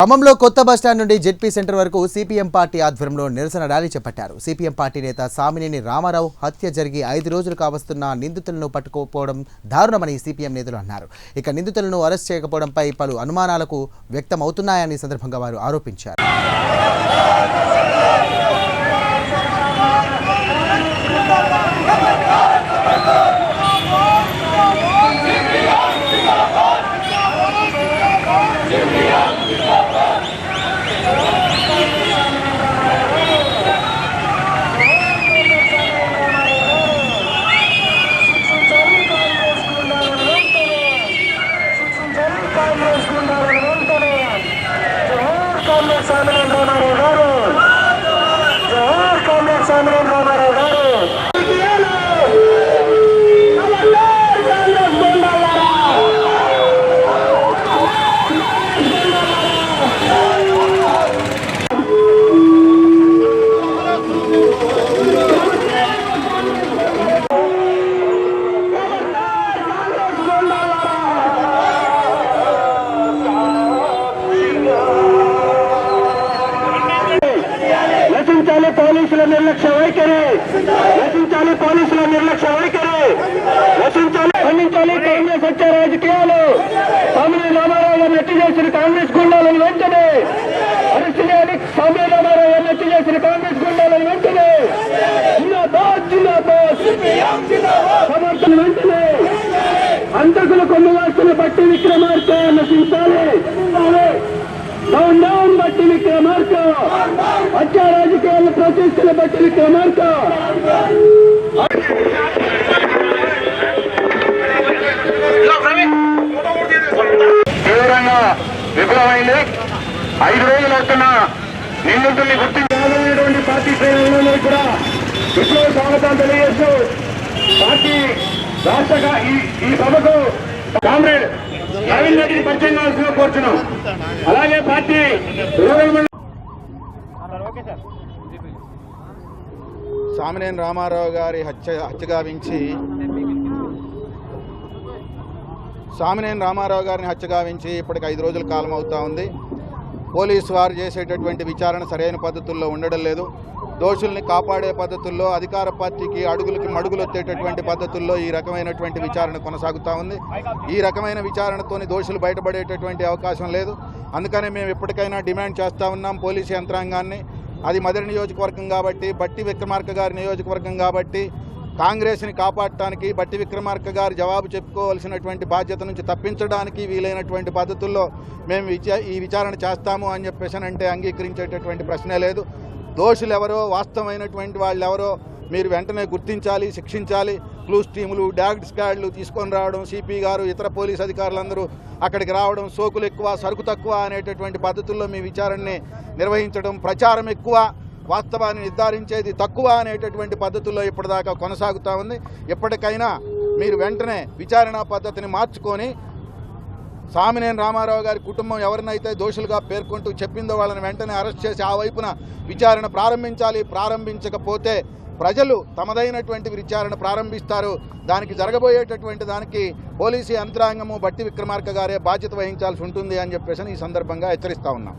ఖమ్మంలో కొత్త బస్టాండ్ నుండి జెడ్పీ సెంటర్ వరకు సిపిఎం పార్టీ ఆధ్వర్యంలో నిరసన ర్యాలీ చేపట్టారు. సిపిఎం పార్టీ నేత సామినేని రామారావు హత్య జరిగి 5 రోజులు కావస్తున్న నిందితులను పట్టుకోకపోవడం దారుణమని సిపిఎం నేతలు అన్నారు. ఇక నిందితులను అరెస్ట్ చేయకపోవడంపై పలు అనుమానాలకు వ్యక్తమవుతున్నాయని సందర్భంగా వారు ఆరోపించారు. పోలీసుల నిర్లక్ష్య వైఖరి రచించాలి. పోలీసుల నిర్లక్ష్య వైఖరి రచించాలి. ఖండించాలి. కాంగ్రెస్ వచ్చే రాజకీయాలు సామినేని రామారావు గారిని హత్య చేసిన కాంగ్రెస్ గుండాలను వెంటనే అరెస్ట్ చేయాలి. సామినేని రామారావు గారిని హత్య చేసిన కాంగ్రెస్ గుండాలను వెంటనే జిందాబాద్ జిందాబాద్ సమర్థన వెంటనే అంతకులు కొమ్ము వాస్తున్న బట్టి విక్రమార్క నశించాలి. డౌన్ డౌన్ బట్టి విక్రమార్క హత్య రాజకీయాలను ప్రోత్సహిస్తున్న బట్టి విక్రమార్క తీవ్రంగా విఫలమైంది. 5 రోజులు అవుతున్న నిందితుల్ని గుర్తించాలనేటువంటి పార్టీ శ్రేణులను కూడా విప్లవ స్వాగతం తెలియజేస్తూ పార్టీ రాష్ట్ర ఈ సభకు కామ్రేడ్ నవీన్ రెడ్డిని పరిచయం కావాల్సిన కోరుచున్నాం. అలాగే పార్టీ సామినేని రామారావు గారి హత్య గావించి ఇప్పటికి 5 రోజుల కాలం అవుతా ఉంది. పోలీసు వారు చేసేటటువంటి విచారణ సరైన పద్ధతుల్లో ఉండడం లేదు. దోషుల్ని కాపాడే పద్ధతుల్లో అధికార పార్టీకి అడుగులకి మడుగులు వచ్చేటటువంటి పద్ధతుల్లో ఈ రకమైనటువంటి విచారణ కొనసాగుతూ ఉంది. ఈ రకమైన విచారణతోని దోషులు బయటపడేటటువంటి అవకాశం లేదు. అందుకనే మేము ఎప్పటికైనా డిమాండ్ చేస్తూ ఉన్నాం పోలీసు యంత్రాంగాన్ని. అది మదర్ నియోజకవర్గం కాబట్టి, బట్టి విక్రమార్క గారి నియోజకవర్గం కాబట్టి కాంగ్రెస్ని కాపాడటానికి బట్టి విక్రమార్క గారు జవాబు చెప్పుకోవాల్సినటువంటి బాధ్యత నుంచి తప్పించడానికి వీలైనటువంటి పద్ధతుల్లో మేము ఈ విచారణ చేస్తాము అని చెప్పేసి అంటే అంగీకరించేటటువంటి ప్రశ్నే లేదు. దోషులు ఎవరో, వాస్తవమైనటువంటి వాళ్ళు ఎవరో మీరు వెంటనే గుర్తించాలి, శిక్షించాలి. క్లూస్ టీములు, డాగ్ స్క్వాడ్లు తీసుకొని రావడం, సిపి గారు ఇతర పోలీస్ అధికారులందరూ అక్కడికి రావడం, సోకులు ఎక్కువ సరుకు తక్కువ అనేటటువంటి పద్ధతుల్లో మీ విచారణని నిర్వహించడం, ప్రచారం ఎక్కువ వాస్తవాన్ని నిర్ధారించేది తక్కువ అనేటటువంటి పద్ధతుల్లో ఇప్పటిదాకా కొనసాగుతూ ఉంది. ఎప్పటికైనా మీరు వెంటనే విచారణా పద్ధతిని మార్చుకొని సామినేని రామారావు గారి కుటుంబం ఎవరినైతే దోషులుగా పేర్కొంటూ చెప్పిందో వాళ్ళని వెంటనే అరెస్ట్ చేసి ఆ వైపున విచారణ ప్రారంభించాలి. ప్రారంభించకపోతే ప్రజలు తమదైనటువంటి విచారణ ప్రారంభిస్తారు. దానికి జరగబోయేటటువంటి దానికి పోలీసు యంత్రాంగము బట్టి విక్రమార్క గారే బాధ్యత వహించాల్సి ఉంటుంది అని చెప్పేసి ఈ సందర్భంగా హెచ్చరిస్తా ఉన్నాం.